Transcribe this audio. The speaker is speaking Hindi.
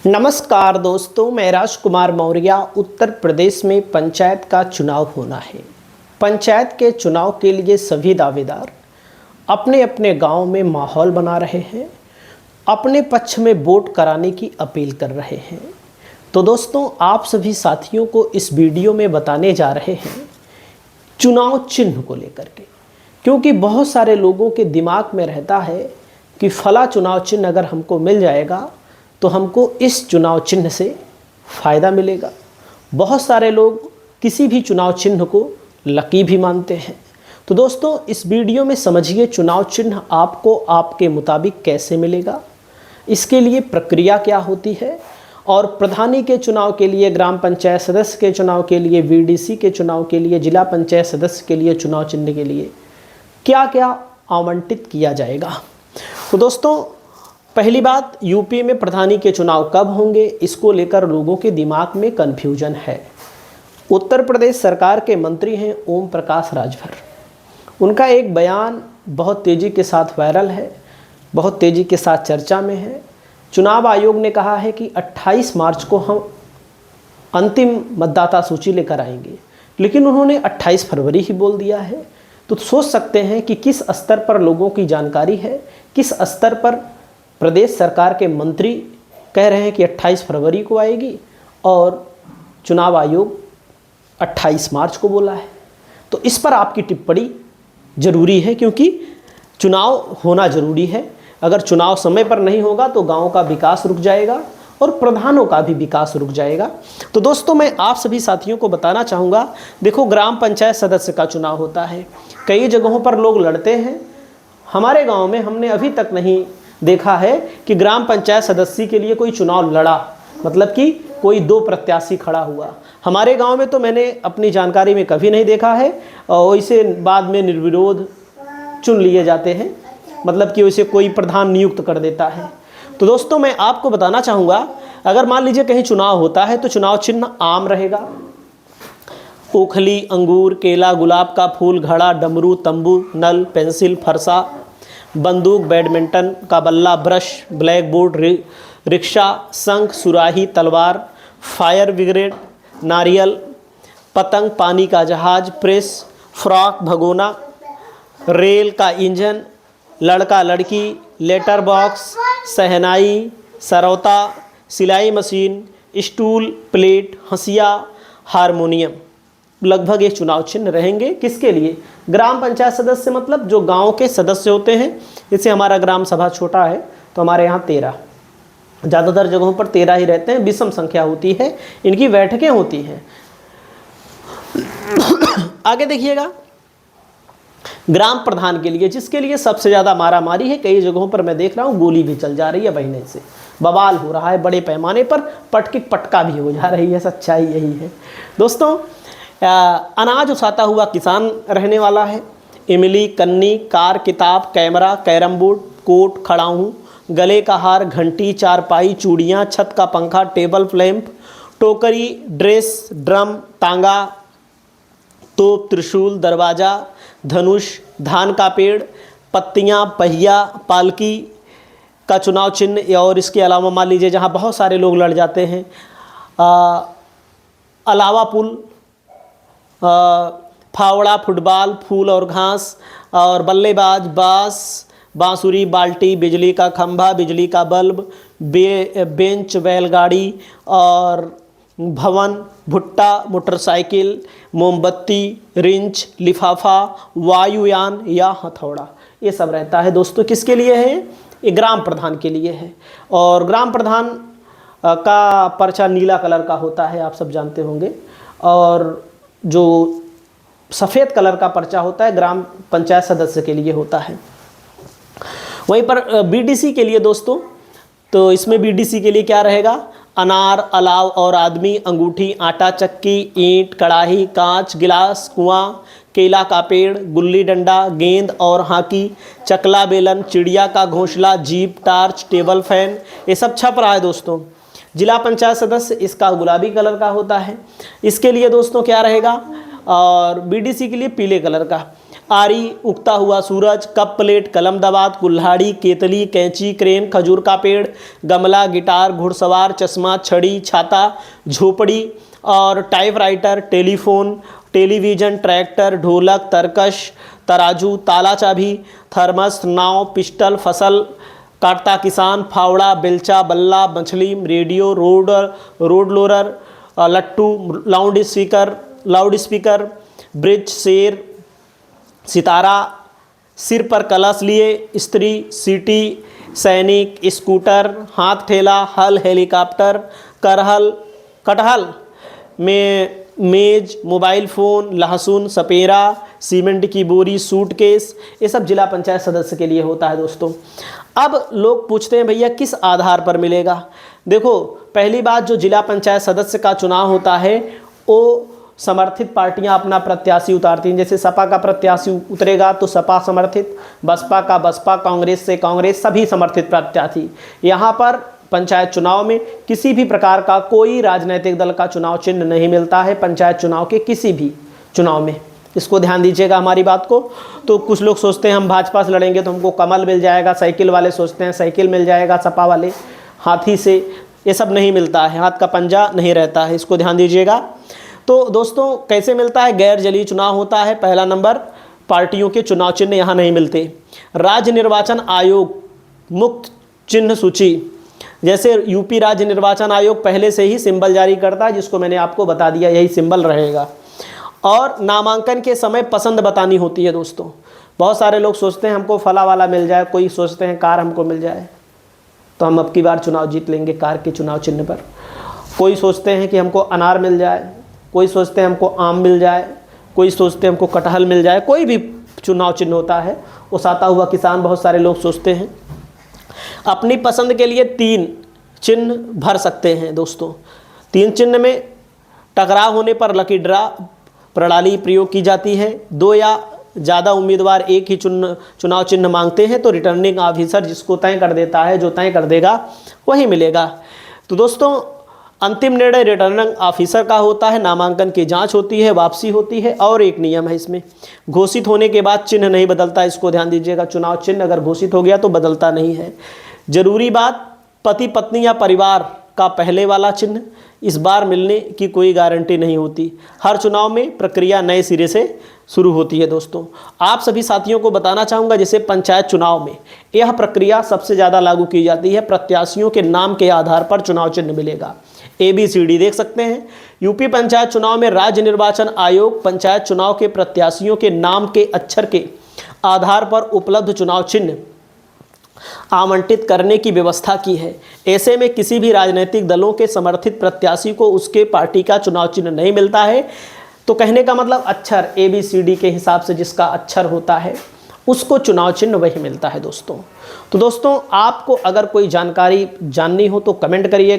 नमस्कार दोस्तों, मैं राजकुमार मौर्य। उत्तर प्रदेश में पंचायत का चुनाव होना है। पंचायत के चुनाव के लिए सभी दावेदार अपने अपने गांव में माहौल बना रहे हैं, अपने पक्ष में वोट कराने की अपील कर रहे हैं। तो दोस्तों, आप सभी साथियों को इस वीडियो में बताने जा रहे हैं चुनाव चिन्ह को लेकर के, क्योंकि बहुत सारे लोगों के दिमाग में रहता है कि फला चुनाव चिन्ह अगर हमको मिल जाएगा तो हमको इस चुनाव चिन्ह से फ़ायदा मिलेगा। बहुत सारे लोग किसी भी चुनाव चिन्ह को लकी भी मानते हैं। तो दोस्तों, इस वीडियो में समझिए चुनाव चिन्ह आपको आपके मुताबिक कैसे मिलेगा, इसके लिए प्रक्रिया क्या होती है, और प्रधानी के चुनाव के लिए, ग्राम पंचायत सदस्य के चुनाव के लिए, वीडीसी के चुनाव के लिए, जिला पंचायत सदस्य के लिए चुनाव चिन्ह के लिए क्या क्या आवंटित किया जाएगा। तो दोस्तों, पहली बात, यूपी में प्रधानी के चुनाव कब होंगे, इसको लेकर लोगों के दिमाग में कन्फ्यूजन है। उत्तर प्रदेश सरकार के मंत्री हैं ओम प्रकाश राजभर। उनका एक बयान बहुत तेज़ी के साथ वायरल है, बहुत तेज़ी के साथ चर्चा में है। चुनाव आयोग ने कहा है कि 28 मार्च को हम अंतिम मतदाता सूची लेकर आएंगे, लेकिन उन्होंने 28 फरवरी ही बोल दिया है। तो सोच सकते हैं कि किस स्तर पर लोगों की जानकारी है, किस स्तर पर प्रदेश सरकार के मंत्री कह रहे हैं कि 28 फरवरी को आएगी और चुनाव आयोग 28 मार्च को बोला है। तो इस पर आपकी टिप्पणी ज़रूरी है, क्योंकि चुनाव होना ज़रूरी है। अगर चुनाव समय पर नहीं होगा तो गाँव का विकास रुक जाएगा और प्रधानों का भी विकास रुक जाएगा। तो दोस्तों, मैं आप सभी साथियों को बताना चाहूँगा, देखो, ग्राम पंचायत सदस्य का चुनाव होता है, कई जगहों पर लोग लड़ते हैं। हमारे गाँव में हमने अभी तक नहीं देखा है कि ग्राम पंचायत सदस्य के लिए कोई चुनाव लड़ा, मतलब कि कोई दो प्रत्याशी खड़ा हुआ। हमारे गांव में तो मैंने अपनी जानकारी में कभी नहीं देखा है, और वैसे बाद में निर्विरोध चुन लिए जाते हैं, मतलब कि वैसे कोई प्रधान नियुक्त कर देता है। तो दोस्तों, मैं आपको बताना चाहूँगा, अगर मान लीजिए कहीं चुनाव होता है तो चुनाव चिन्ह आम रहेगा। ओखली, अंगूर, केला, गुलाब का फूल, घड़ा, डमरू, तंबू, नल, पेंसिल, फरसा, बंदूक, बैडमिंटन का बल्ला, ब्रश, ब्लैक बोर्ड, रिक्शा, शंख, सुराही, तलवार, फायर ब्रिगेड, नारियल, पतंग, पानी का जहाज, प्रेस, फ्रॉक, भगोना, रेल का इंजन, लड़का लड़की, लेटर बॉक्स, शहनाई, सरौता, सिलाई मशीन, स्टूल, प्लेट, हंसिया, हारमोनियम। लगभग ये चुनाव चिन्ह रहेंगे। किसके लिए? ग्राम पंचायत सदस्य, मतलब जो गांव के सदस्य होते हैं। जैसे हमारा ग्राम सभा छोटा है तो हमारे यहाँ 13, ज़्यादातर जगहों पर 13 ही रहते हैं, विषम संख्या होती है, इनकी बैठकें होती हैं। आगे देखिएगा, ग्राम प्रधान के लिए, जिसके लिए सबसे ज़्यादा मारामारी है, कई जगहों पर मैं देख रहा हूँ गोली भी चल जा रही है, महीने से बवाल हो रहा है, बड़े पैमाने पर पटका भी हो जा रही है। सच्चाई यही है दोस्तों। अनाज उसाता हुआ किसान रहने वाला है। इमली, कन्नी, कार, किताब, कैमरा, कैरम बोर्ड, कोट, खड़ाऊँ, गले का हार, घंटी, चारपाई, चूड़ियाँ, छत का पंखा, टेबल लैंप, टोकरी, ड्रेस, ड्रम, तांगा, तोप, त्रिशूल, दरवाज़ा, धनुष, धान का पेड़, पत्तियाँ, पहिया, पालकी का चुनाव चिन्ह। और इसके अलावा मान लीजिए जहाँ बहुत सारे लोग लड़ जाते हैं, अलावा पुल, फावड़ा, फुटबॉल, फूल और घास, और बल्लेबाज, बांस, बांसुरी, बाल्टी, बिजली का खंभा, बिजली का बल्ब, बेंच, बैलगाड़ी और भवन, भुट्टा, मोटरसाइकिल, मोमबत्ती, रिंच, लिफाफा, वायुयान या हथौड़ा, ये सब रहता है। दोस्तों, किसके लिए है? ये ग्राम प्रधान के लिए है। और ग्राम प्रधान का पर्चा नीला कलर का होता है, आप सब जानते होंगे, और जो सफ़ेद कलर का पर्चा होता है ग्राम पंचायत सदस्य के लिए होता है। वहीं पर बीडीसी के लिए दोस्तों, तो इसमें बीडीसी के लिए क्या रहेगा? अनार, अलाव और आदमी, अंगूठी, आटा चक्की, ईंट, कड़ाही, कांच, गिलास, कुआं, केला का पेड़, गुल्ली डंडा, गेंद और हॉकी, चकला बेलन, चिड़िया का घोंसला, जीप, टार्च, टेबल फैन, ये सब छप रहा है दोस्तों। जिला पंचायत सदस्य, इसका गुलाबी कलर का होता है। इसके लिए दोस्तों क्या रहेगा? और बीडीसी के लिए पीले कलर का। आरी, उगता हुआ सूरज, कप प्लेट, कलम दवात, कुल्हाड़ी, केतली, कैंची, क्रेन, खजूर का पेड़, गमला, गिटार, घुड़सवार, चश्मा, छड़ी, छाता, झोपड़ी और टाइपराइटर, टेलीफोन, टेलीविज़न, ट्रैक्टर, ढोलक, तरकश, तराजू, ताला चाबी, थर्मस, नाव, पिस्टल, फसल काटता किसान, फावड़ा, बेलचा, बल्ला, मछली, रेडियो, रोड लोरर, लट्टू, लाउड स्पीकर, ब्रिज, शेर, सितारा, सिर पर कलश लिए, स्त्री, सीटी, सैनिक, स्कूटर, हाथ ठेला, हल, हेलीकॉप्टर, कटहल में मेज, मोबाइल फ़ोन, लहसुन, सपेरा, सीमेंट की बोरी, सूटकेस, ये सब जिला पंचायत सदस्य के लिए होता है दोस्तों। अब लोग पूछते हैं भैया किस आधार पर मिलेगा। देखो, पहली बात, जो जिला पंचायत सदस्य का चुनाव होता है वो समर्थित पार्टियां अपना प्रत्याशी उतारती हैं। जैसे सपा का प्रत्याशी उतरेगा तो सपा समर्थित, बसपा का बसपा, कांग्रेस से कांग्रेस, सभी समर्थित प्रत्याशी। यहाँ पर पंचायत चुनाव में किसी भी प्रकार का कोई राजनीतिक दल का चुनाव चिन्ह नहीं मिलता है पंचायत चुनाव के किसी भी चुनाव में। इसको ध्यान दीजिएगा हमारी बात को। तो कुछ लोग सोचते हैं हम भाजपा से लड़ेंगे तो हमको कमल मिल जाएगा, साइकिल वाले सोचते हैं साइकिल मिल जाएगा, सपा वाले हाथी से, ये सब नहीं मिलता है, हाथ का पंजा नहीं रहता है, इसको ध्यान दीजिएगा। तो दोस्तों कैसे मिलता है, गैर जलीय चुनाव होता है। पहला नंबर, पार्टियों के चुनाव चिन्ह यहाँ नहीं मिलते। राज्य निर्वाचन आयोग मुक्त चिन्ह सूची, जैसे यूपी राज्य निर्वाचन आयोग पहले से ही सिंबल जारी करता है, जिसको मैंने आपको बता दिया, यही सिंबल रहेगा। और नामांकन के समय पसंद बतानी होती है दोस्तों। बहुत सारे लोग सोचते हैं हमको फला वाला मिल जाए, कोई सोचते हैं कार हमको मिल जाए तो हम अब की बार चुनाव जीत लेंगे कार के चुनाव चिन्ह पर। कोई सोचते हैं कि हमको अनार मिल जाए, कोई सोचते हैं हमको आम मिल जाए, कोई सोचते हैं हमको कटहल मिल जाए। कोई भी चुनाव चिन्ह होता है, वो साता हुआ किसान बहुत सारे लोग सोचते हैं। अपनी पसंद के लिए 3 चिन्ह भर सकते हैं दोस्तों। 3 चिन्ह में टकराव होने पर लकी ड्रा प्रणाली प्रयोग की जाती है। 2 या ज़्यादा उम्मीदवार एक ही चुनाव चिन्ह मांगते हैं तो रिटर्निंग ऑफिसर जिसको तय कर देता है, जो तय कर देगा वही मिलेगा। तो दोस्तों अंतिम निर्णय रिटर्निंग ऑफिसर का होता है। नामांकन की जांच होती है, वापसी होती है। और एक नियम है इसमें, घोषित होने के बाद चिन्ह नहीं बदलता, इसको ध्यान दीजिएगा। चुनाव चिन्ह अगर घोषित हो गया तो बदलता नहीं है। जरूरी बात, पति पत्नी या परिवार का पहले वाला चिन्ह इस बार मिलने की कोई गारंटी नहीं होती। हर चुनाव में प्रक्रिया नए सिरे से शुरू होती है दोस्तों। आप सभी साथियों को बताना चाहूँगा, जैसे पंचायत चुनाव में यह प्रक्रिया सबसे ज़्यादा लागू की जाती है। प्रत्याशियों के नाम के आधार पर चुनाव चिन्ह मिलेगा। ABCD देख सकते हैं। यूपी पंचायत चुनाव में राज्य निर्वाचन आयोग पंचायत चुनाव के प्रत्याशियों के नाम के अक्षर के आधार पर उपलब्ध चुनाव चिन्ह आवंटित करने की व्यवस्था की है। ऐसे में किसी भी राजनीतिक दलों के समर्थित प्रत्याशी को उसके पार्टी का चुनाव चिन्ह नहीं मिलता है। तो कहने का मतलब अक्षर ABCD के हिसाब से जिसका अक्षर होता है उसको चुनाव चिन्ह वही मिलता है दोस्तों। तो दोस्तों आपको अगर कोई जानकारी जाननी हो तो कमेंट करिए।